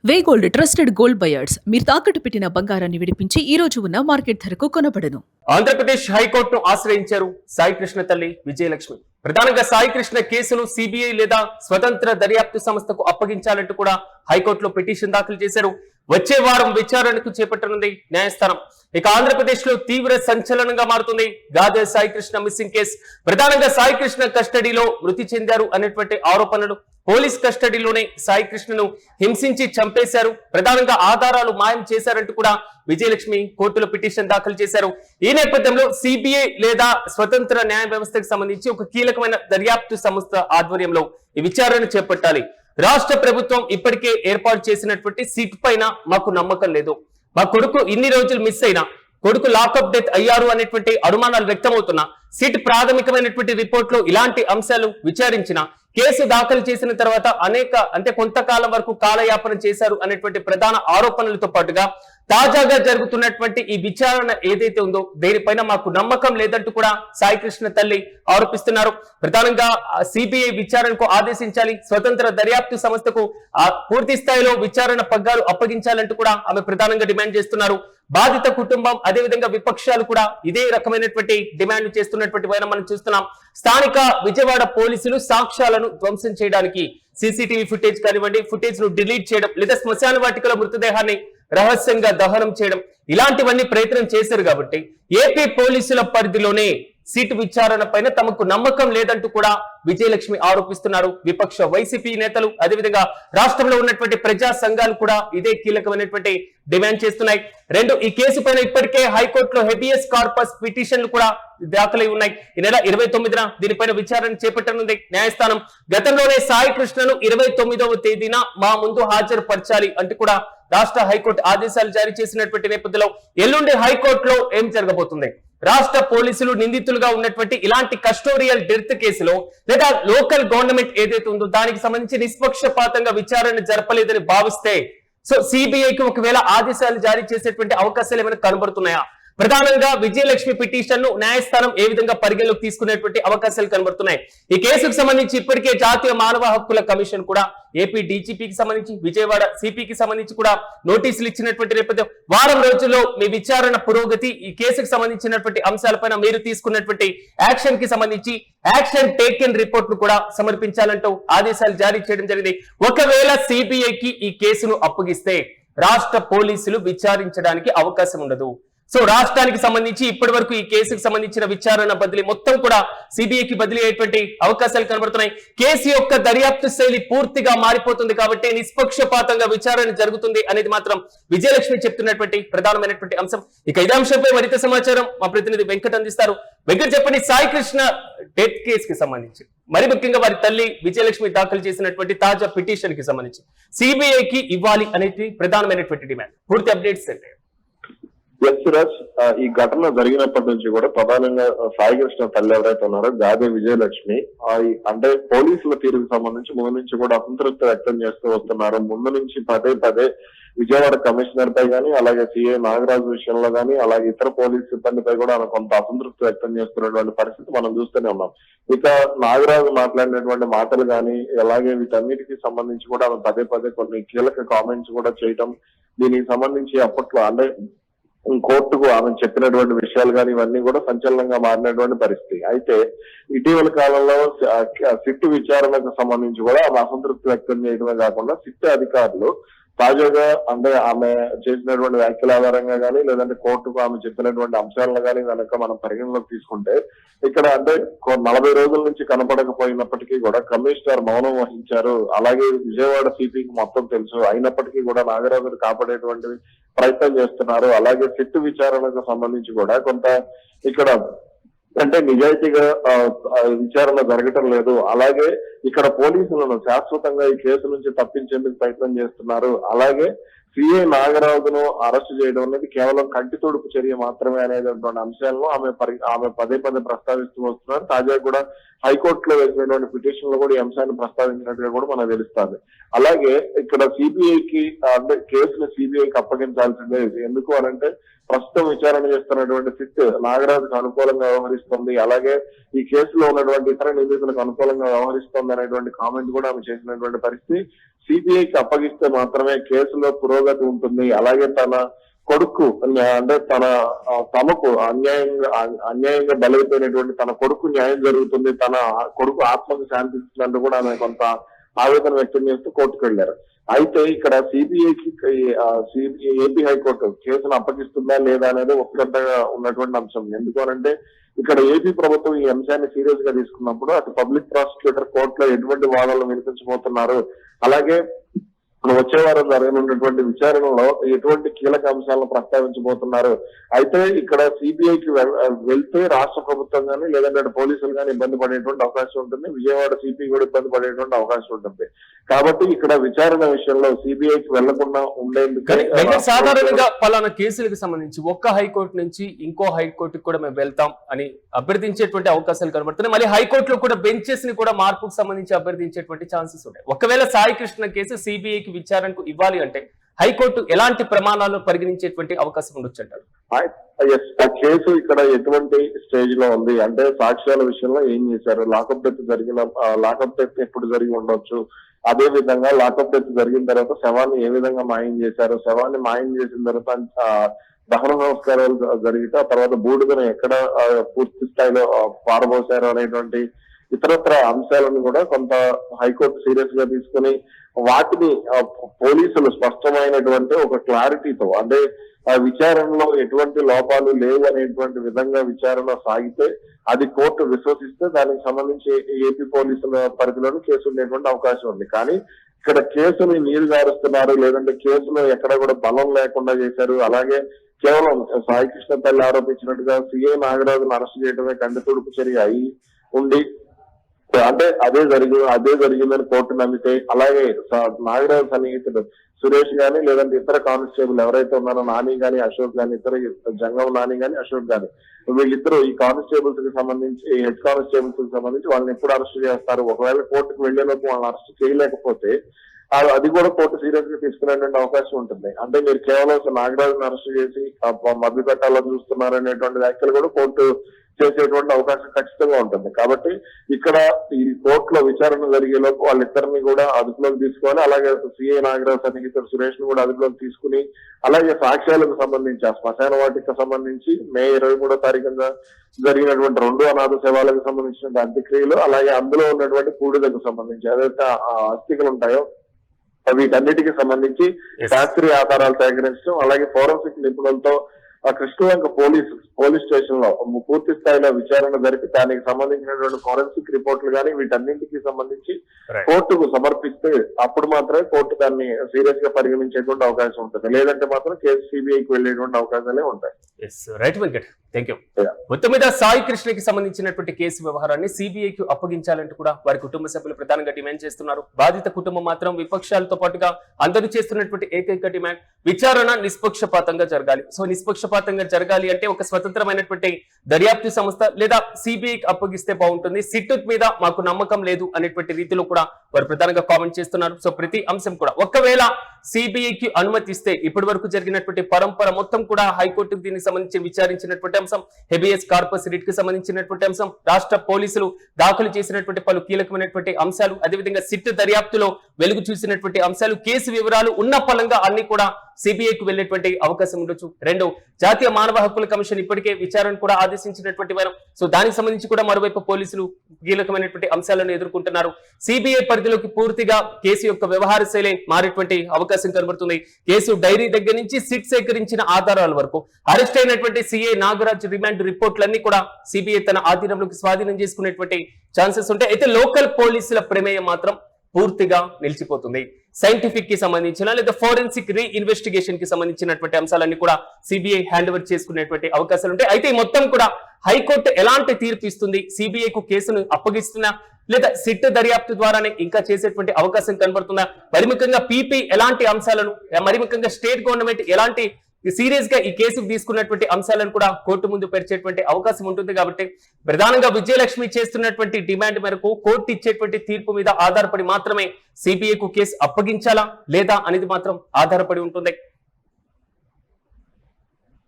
వే gold trusted gold buyers మీరు తాకట్టు పెట్టిన బంగారాన్ని విడిపించి ఈ రోజు ఉన్న మార్కెట్ ధరకు కొనబడను. ఆంధ్రప్రదేశ్ హైకోర్టును ఆశ్రయించారు సాయి కృష్ణ తల్లి విజయలక్ష్మి. ప్రధానంగా సాయి కృష్ణ కేసును సిబిఐ లేదా స్వతంత్ర దర్యాప్తు సంస్థకు అప్పగించాలంటూ కూడా హైకోర్టులో పిటిషన్ దాఖలు చేశారు. వచ్చే వారం విచారణకు చేపట్టనుంది న్యాయస్థానం. ఇక ఆంధ్రప్రదేశ్ లో తీవ్ర సంచలనంగా మారుతుంది గాదే సాయి కృష్ణ మిస్సింగ్ కేసు. ప్రధానంగా సాయి కృష్ణ కస్టడీలో మృతి చెందారు అనేటువంటి ఆరోపణలు, పోలీస్ కస్టడీలోనే సాయి కృష్ణను హింసించి చంపేశారు, ప్రధానంగా ఆధారాలు మాయం చేశారంటూ కూడా విజయలక్ష్మి కోర్టులో పిటిషన్ దాఖలు చేశారు. ఈ నేపథ్యంలో సిబిఐ లేదా స్వతంత్ర న్యాయ వ్యవస్థకు సంబంధించి ఒక కీలకమైన దర్యాప్తు సంస్థ ఆధ్వర్యంలో ఈ విచారణ చేపట్టాలి. రాష్ట్ర ప్రభుత్వం ఇప్పటికే ఏర్పాటు చేసినటువంటి సిట్ పైన మాకు నమ్మకం లేదు, మా కొడుకు ఇన్ని రోజులు మిస్ అయినా కొడుకు లాకప్ డెత్ అయ్యారు అనేటువంటి అనుమానాలు వ్యక్తమవుతున్నా సిట్ ప్రాథమికమైనటువంటి రిపోర్ట్ లో ఇలాంటి అంశాలు విచారించిన కేసు దాఖలు చేసిన తర్వాత కొంతకాలం వరకు కాలయాపన చేశారు అనేటువంటి ప్రధాన ఆరోపణలతో పాటుగా తాజాగా జరుగుతున్నటువంటి ఈ విచారణ ఏదైతే ఉందో దేనిపైన మాకు నమ్మకం లేదంటూ కూడా సాయి కృష్ణ తల్లి ఆరోపిస్తున్నారు. ప్రధానంగా సిబిఐ విచారణకు ఆదేశించాలి, స్వతంత్ర దర్యాప్తు సంస్థకు పూర్తి స్థాయిలో విచారణ పగ్గాలు అప్పగించాలంటూ కూడా ఆమె ప్రధానంగా డిమాండ్ చేస్తున్నారు. బాధిత కుటుంబం అదేవిధంగా విపక్షాలు కూడా ఇదే రకమైనటువంటి డిమాండ్ చేస్తున్నటువంటి మనం చూస్తున్నాం. స్థానిక విజయవాడ పోలీసులు సాక్ష్యాలను ధ్వంసం చేయడానికి సీసీటీవీ ఫుటేజ్ కానివ్వండి, ఫుటేజ్ ను డిలీట్ చేయడం లేదా శ్మశాన వాటికల మృతదేహాన్ని రహస్యంగా దహనం చేయడం ఇలాంటివన్నీ ప్రయత్నం చేశారు. కాబట్టి ఏపీ పోలీసుల పరిధిలోనే సిట్ విచారణ పైన తమకు నమ్మకం లేదంటూ కూడా విజయలక్ష్మి ఆరోపిస్తున్నారు. విపక్ష వైసీపీ నేతలు అదేవిధంగా రాష్ట్రంలో ఉన్నటువంటి ప్రజా సంఘాలు కూడా ఇదే కీలకమైనటువంటి డిమాండ్ చేస్తున్నాయి. ఈ కేసు పైన ఇప్పటికే హైకోర్టులో హెబియస్ కార్పస్ పిటిషన్లు కూడా దాఖలై ఉన్నాయి. ఈ నెల 29న దీనిపైన విచారణ చేపట్టనుంది న్యాయస్థానం. గతంలోనే సాయి కృష్ణను 29వ తేదీన మా ముందు హాజరుపరచాలి అంటూ కూడా రాష్ట్ర హైకోర్టు ఆదేశాలు జారీ చేసినటువంటి నేపథ్యంలో ఎల్లుండి హైకోర్టులో ఏం జరగబోతుంది? రాష్ట్ర పోలీసులు నిందితులుగా ఉన్నటువంటి ఇలాంటి కస్టోడియల్ డెత్ కేసులో లేదా లోకల్ గవర్నమెంట్ ఏదైతే ఉందో దానికి సంబంధించి నిష్పక్షపాతంగా విచారణ జరపలేదని భావిస్తే సిబిఐకి ఒకవేళ ఆదేశాలు జారీ చేసేటువంటి అవకాశాలు ఏమైనా కనబడుతున్నాయా? ప్రధానంగా విజయలక్ష్మి పిటిషన్ ను న్యాయస్థానం ఏ విధంగా పరిగణలోకి తీసుకునేటువంటి అవకాశాలు కనబడుతున్నాయి. ఈ కేసుకు సంబంధించి ఇప్పటికే జాతీయ మానవ హక్కుల కమిషన్ కూడా ఏపీ డీజీపీకి సంబంధించి విజయవాడ సిపికి సంబంధించి కూడా నోటీసులు ఇచ్చినటువంటి నేపథ్యం. వారం రోజుల్లో మీ విచారణ పురోగతి, ఈ కేసుకు సంబంధించినటువంటి అంశాలపైన మీరు తీసుకున్నటువంటి యాక్షన్ కి సంబంధించి యాక్షన్ టేకెన్ రిపోర్ట్ ను కూడా సమర్పించాలంటూ ఆదేశాలు జారీ చేయడం జరిగింది. ఒకవేళ సిబిఐకి ఈ కేసును అప్పగిస్తే రాష్ట్ర పోలీసులు విచారించడానికి అవకాశం ఉండదు. రాష్ట్రానికి సంబంధించి ఇప్పటి వరకు ఈ కేసుకు సంబంధించిన విచారణ బదిలీ మొత్తం కూడా సిబిఐకి బదిలీ అయ్యేటువంటి అవకాశాలు కనబడుతున్నాయి. కేసు యొక్క దర్యాప్తు శైలి పూర్తిగా మారిపోతుంది కాబట్టి నిష్పక్షపాతంగా విచారణ జరుగుతుంది అనేది మాత్రం విజయలక్ష్మి చెప్తున్నటువంటి ప్రధానమైనటువంటి అంశం. ఇక ఇదే అంశంపై మరింత సమాచారం మా ప్రతినిధి వెంకట్ అందిస్తారు. వెంకట్, చెప్పండి, సాయి కృష్ణ డెత్ కేసుకి సంబంధించి మరి ముఖ్యంగా వారి తల్లి విజయలక్ష్మి దాఖలు చేసినటువంటి తాజా పిటిషన్ కి సంబంధించి సిబిఐకి ఇవ్వాలి అనేది ప్రధానమైనటువంటి డిమాండ్. పూర్తి అప్డేట్స్ అంటే ఈ ఘటన జరిగినప్పటి నుంచి కూడా ప్రధానంగా సాయి కృష్ణ తల్లి ఎవరైతే ఉన్నారో గాదే విజయలక్ష్మి అంటే పోలీసుల తీరుకు సంబంధించి ముందు నుంచి కూడా అసంతృప్తి వ్యక్తం చేస్తూ వస్తున్నారు. ముందు నుంచి పదే విజయవాడ కమిషనర్ పై గానీ, అలాగే సిఐ నాగరాజు విషయంలో గానీ, అలాగే ఇతర పోలీసు సిబ్బందిపై కూడా కొంత అసంతృప్తి వ్యక్తం చేస్తున్నటువంటి పరిస్థితి మనం చూస్తూనే ఉన్నాం. ఇక నాగరాజు మాట్లాడినటువంటి మాటలు గానీ, అలాగే వీటన్నిటికీ సంబంధించి కూడా పదే కొన్ని కీలక కామెంట్స్ కూడా చేయటం, దీనికి సంబంధించి అప్పట్లో అంటే కోర్టుకు ఆమె చెప్పినటువంటి విషయాలు కానీ ఇవన్నీ కూడా సంచలనంగా మారినటువంటి పరిస్థితి. అయితే ఇటీవల కాలంలో సిట్ విచారణకు సంబంధించి కూడా ఆమె అసంతృప్తి వ్యక్తం చేయడమే కాకుండా సిట్ అధికారులు తాజాగా అంటే ఆమె చేసినటువంటి వ్యాఖ్యల ఆధారంగా కానీ లేదంటే కోర్టుకు ఆమె చెప్పినటువంటి అంశాలను కానీ కనుక మనం పరిగణలోకి తీసుకుంటే ఇక్కడ అంటే 40 రోజుల నుంచి కనపడకపోయినప్పటికీ కూడా కమిషనర్ మౌనం వహించారు. అలాగే విజయవాడ సిపికి మొత్తం తెలుసు, అయినప్పటికీ కూడా నాగరాజును కాపాడేటువంటి ప్రయత్నం చేస్తున్నారు. అలాగే సిట్ విచారణకు సంబంధించి కూడా కొంత ఇక్కడ అంటే నిజాయితీగా విచారణ జరగటం లేదు. అలాగే ఇక్కడ పోలీసులను శాశ్వతంగా ఈ కేసు నుంచి తప్పించేందుకు ప్రయత్నం చేస్తున్నారు. అలాగే సిఐ నాగరాజును అరెస్ట్ చేయడం అనేది కేవలం కంటి తొడుపు చర్య మాత్రమే అనేటువంటి అంశాలను ఆమె పదే పదే ప్రస్తావిస్తూ వస్తున్నారు. తాజాగా కూడా హైకోర్టులో వేసినటువంటి పిటిషన్ లో కూడా ఈ అంశాన్ని ప్రస్తావించినట్టుగా కూడా మనకు తెలుస్తుంది. అలాగే ఇక్కడ సిబిఐకి అంటే కేసును సిబిఐకి అప్పగించాల్సిందే. ఎందుకు అనంటే ప్రస్తుతం విచారణ చేస్తున్నటువంటి సిట్ నాగరాజుకు అనుకూలంగా వ్యవహరిస్తుంది, అలాగే ఈ కేసులో ఉన్నటువంటి ఇతర నిందితులకు అనుకూలంగా వ్యవహరిస్తుంది అనేటువంటి కామెంట్ కూడా ఆమె చేసినటువంటి పరిస్థితి. సిబిఐకి అప్పగిస్తే మాత్రమే కేసులో పురోగతి ఉంటుంది, అలాగే తన కొడుకు అంటే తమకు అన్యాయంగా బలైపోయినటువంటి తన కొడుకు న్యాయం జరుగుతుంది, తన కొడుకు ఆత్మకు శాంతిస్తుందంటూ కూడా ఆమె కొంత ఆవేదన వ్యక్తం చేస్తూ కోర్టుకు వెళ్లారు. అయితే ఇక్కడ సిబిఐకి ఏపీ హైకోర్టు కేసును అప్పగిస్తుందా లేదా అనేది ఉత్కంఠగా ఉన్నటువంటి అంశం. ఎందుకు అనంటే ఇక్కడ ఏపీ ప్రభుత్వం ఈ అంశాన్ని సీరియస్ గా తీసుకున్నప్పుడు అటు పబ్లిక్ ప్రాసిక్యూటర్ కోర్టులో ఎటువంటి వాదనలు వినిపించబోతున్నారు, అలాగే వచ్చే వారం జరగనున్నటువంటి విచారణలో ఎటువంటి కీలక అంశాలను ప్రస్తావించబోతున్నారు. అయితే ఇక్కడ సిబిఐకి వెళ్తే రాష్ట్ర ప్రభుత్వం కానీ లేదంటే పోలీసులు కానీ ఇబ్బంది పడేటువంటి అవకాశం ఉంటుంది, విజయవాడ సిపి కూడా ఇబ్బంది పడేటువంటి అవకాశం ఉంటుంది. కాబట్టి ఇక్కడ విచారణ విషయంలో సిబిఐకి వెళ్లకుండా ఉండేందుకు సాధారణంగా పలానా కేసులకు సంబంధించి ఒక్క హైకోర్టు నుంచి ఇంకో హైకోర్టుకు కూడా మేము వెళ్తాం అని అభ్యర్థించేటువంటి అవకాశాలు కనబడుతున్నాయి. మళ్ళీ హైకోర్టులో కూడా బెంచెస్ ని కూడా మార్పుకు సంబంధించి అభ్యర్థించేటువంటి ఛాన్సెస్ ఉంటాయి. ఒకవేళ సాయి కృష్ణ కేసు సిబిఐకి విచారణకు ఇవ్వాలి అంటే హైకోర్టు ఎలాంటి ప్రమాణాలను పరిగణించేటువంటి అవకాశం ఉండొచ్చు అంటారు? ఆ కేసు ఇక్కడ ఎటువంటి స్టేజ్ లో ఉంది అంటే సాక్ష్యాల విషయంలో ఏం చేశారు, లాకప్ డెత్ ఎప్పుడు జరిగి ఉండొచ్చు, అదే విధంగా లాకప్ డెత్ జరిగిన తర్వాత శవాన్ని ఏ విధంగా మాయం చేశారు, శవాన్ని మాయం చేసిన తర్వాత దహన సంస్కారాలు జరిగితే ఆ తర్వాత బూడిదను ఎక్కడ పూర్తి స్థాయిలో పారబోసారు అనేటువంటి ఇతరత్ర అంశాలను కూడా కొంత హైకోర్టు సీరియస్ గా తీసుకుని వాటిని పోలీసులు స్పష్టమైనటువంటి ఒక క్లారిటీతో అంటే ఆ విచారణలో ఎటువంటి లోపాలు లేవు అనేటువంటి విధంగా విచారణ సాగితే అది కోర్టు విశ్వసిస్తే దానికి సంబంధించి ఏపీ పోలీసుల పరిధిలోని కేసు ఉండేటువంటి అవకాశం ఉంది. కానీ ఇక్కడ కేసుని నీరు గారుస్తున్నారు, లేదంటే కేసులో ఎక్కడ కూడా బలం లేకుండా చేశారు. అలాగే కేవలం సాయి కృష్ణ తల్లి ఆరోపించినట్టుగా సిఐ నాగరాజును అరెస్ట్ చేయడమే కంటి తుడుపు చర్య అయి ఉండి అంటే అదే జరిగిందని కోర్టు నమ్మితే, అలాగే నాగరాజు సన్నిహితుడు సురేష్ గాని లేదంటే ఇతర కానిస్టేబుల్ ఎవరైతే ఉన్నారో నాని గాని అశోక్ గాని ఇతర జంగం నాని గాని అశోక్ గాని వీళ్ళిద్దరూ ఈ కానిస్టేబుల్స్ కి సంబంధించి హెడ్ కానిస్టేబుల్స్ కి సంబంధించి వాళ్ళని ఎప్పుడు అరెస్ట్ చేస్తారు, ఒకవేళ కోర్టుకు వెళ్లేలోపు వాళ్ళని అరెస్ట్ చేయలేకపోతే అది కూడా కోర్టు సీరియస్ గా తీసుకునేటువంటి అవకాశం ఉంటుంది. అంటే మీరు కేవలం నాగరాజును అరెస్ట్ చేసి మభ్య పెట్టాలని చూస్తున్నారనేటువంటి వ్యాఖ్యలు కూడా కోర్టు చేసేటువంటి అవకాశం ఖచ్చితంగా ఉంటుంది. కాబట్టి ఇక్కడ ఈ కోర్టులో విచారణ జరిగేలోపు వాళ్ళిద్దరిని కూడా అదుపులోకి తీసుకోవాలి, అలాగే సిఐ నాగరాజు సన్నిహితుడు సురేష్ ను కూడా అదుపులోకి తీసుకుని అలాగే సాక్ష్యాలకు సంబంధించి ఆ శ్మశాన వాటికి సంబంధించి మే 23వ తారీఖున జరిగినటువంటి 2 అనాథ శవాలకు సంబంధించిన అంత్యక్రియలు, అలాగే అందులో ఉన్నటువంటి పూడిదకు సంబంధించి ఏదైతే అస్థికలు ఉంటాయో వీటన్నిటికి సంబంధించి శాస్త్రీయ ఆధారాలు సేకరించడం, అలాగే ఫోరెన్సిక్ నిపుణులతో కృష్ణలంక పోలీస్ స్టేషన్ లో పూర్తి స్థాయిలో విచారణ జరిపి దానికి సంబంధించినటువంటి ఫోరెన్సిక్ రిపోర్ట్లు కానీ వీటన్నింటికి సంబంధించి కోర్టుకు సమర్పిస్తే అప్పుడు మాత్రమే కోర్టు దాన్ని సీరియస్ గా పరిగణించేటువంటి అవకాశం ఉంటుంది. లేదంటే మాత్రం కేసు సిబిఐకి వెళ్లేటువంటి అవకాశాలే ఉంటాయి. మొత్తం మీద సాయి కృష్ణకి సంబంధించినటువంటి కేసు వ్యవహారాన్ని సిబిఐకి అప్పగించాలంటూ కూడా వారి కుటుంబ సభ్యులు ప్రధానంగా డిమాండ్ చేస్తున్నారు. బాధిత కుటుంబం మాత్రం విపక్షాలతో పాటుగా అందరూ చేస్తున్నటువంటి ఏకైక డిమాండ్ విచారణ నిష్పక్షపాతంగా జరగాలి. సో నిష్పక్షపాతంగా జరగాలి అంటే ఒక స్వతంత్రమైనటువంటి దర్యాప్తు సంస్థ లేదా సిబిఐకి అప్పగిస్తే బాగుంటుంది, సిట్ మీద మాకు నమ్మకం లేదు అనేటువంటి రీతిలో కూడా వారు ప్రధానంగా కామెంట్ చేస్తున్నారు. సో ప్రతి అంశం కూడా ఒకవేళ సిబిఐకి అనుమతిస్తే ఇప్పటి వరకు జరిగినటువంటి పరంపర మొత్తం కూడా హైకోర్టుకు దీనికి సంబంధించి విచారించినటువంటి అంశం, హెబియస్ కార్పస్ రిట్ కి సంబంధించినటువంటి అంశం, రాష్ట్ర పోలీసులు దాఖలు చేసినటువంటి పలు కీలకమైనటువంటి అంశాలు, అదేవిధంగా సిట్ దర్యాప్తులో వెలుగు చూసినటువంటి అంశాలు, కేసు వివరాలు ఉన్న పలంగా అన్ని కూడా సిబిఐకి వెళ్లేటువంటి అవకాశం ఉండొచ్చు. రెండు, జాతీయ మానవ హక్కుల కమిషన్ ఇప్పటికే విచారణ కూడా ఆదేశించినటువంటి వారు. సో దానికి సంబంధించి కూడా మరోవైపు పోలీసులు కీలకమైనటువంటి అంశాలను ఎదుర్కొంటున్నారు. సిబిఐ పరిధిలోకి పూర్తిగా కేసు యొక్క వ్యవహార శైలి మారేటువంటి అవకాశం కనబడుతుంది. కేసు డైరీ దగ్గర నుంచి సిట్ సేకరించిన ఆధారాల వరకు అరెస్ట్ అయినటువంటి సిఐ నాగరాజ్ రిమాండ్ రిపోర్ట్లన్నీ కూడా సిబిఐ తన ఆధీనంలోకి స్వాధీనం చేసుకునేటువంటి ఛాన్సెస్ ఉంటాయి. అయితే లోకల్ పోలీసుల ప్రమేయం మాత్రం పూర్తిగా నిలిచిపోతుంది. సైంటిఫిక్ కి సంబంధించిన లేదా ఫోరెన్సిక్ రీ ఇన్వెస్టిగేషన్ కి సంబంధించినటువంటి అంశాలన్నీ కూడా సిబిఐ హ్యాండ్ ఓవర్ చేసుకునేటువంటి అవకాశాలు ఉంటాయి. అయితే ఈ మొత్తం కూడా హైకోర్టు ఎలాంటి తీర్పు ఇస్తుంది, సిబిఐ కు కేసును అప్పగిస్తున్నా లేదా సిట్ దర్యాప్తు ద్వారానే ఇంకా చేసేటువంటి అవకాశం కనబడుతుందా, మరి ముఖ్యంగా పీపీ ఎలాంటి అంశాలను, మరి ముఖ్యంగా స్టేట్ గవర్నమెంట్ ఎలాంటి సీరియస్ గా ఈ కేసుకు తీసుకున్నటువంటి అంశాలను కూడా కోర్టు ముందు పరిచేటువంటి అవకాశం ఉంటుంది. కాబట్టి ప్రధానంగా విజయలక్ష్మి చేస్తున్నటువంటి డిమాండ్ మేరకు కోర్టు ఇచ్చేటువంటి తీర్పు మీద ఆధారపడి మాత్రమే సిబిఐ కు కేసు అప్పగించాలా లేదా అనేది మాత్రం ఆధారపడి ఉంటుంది.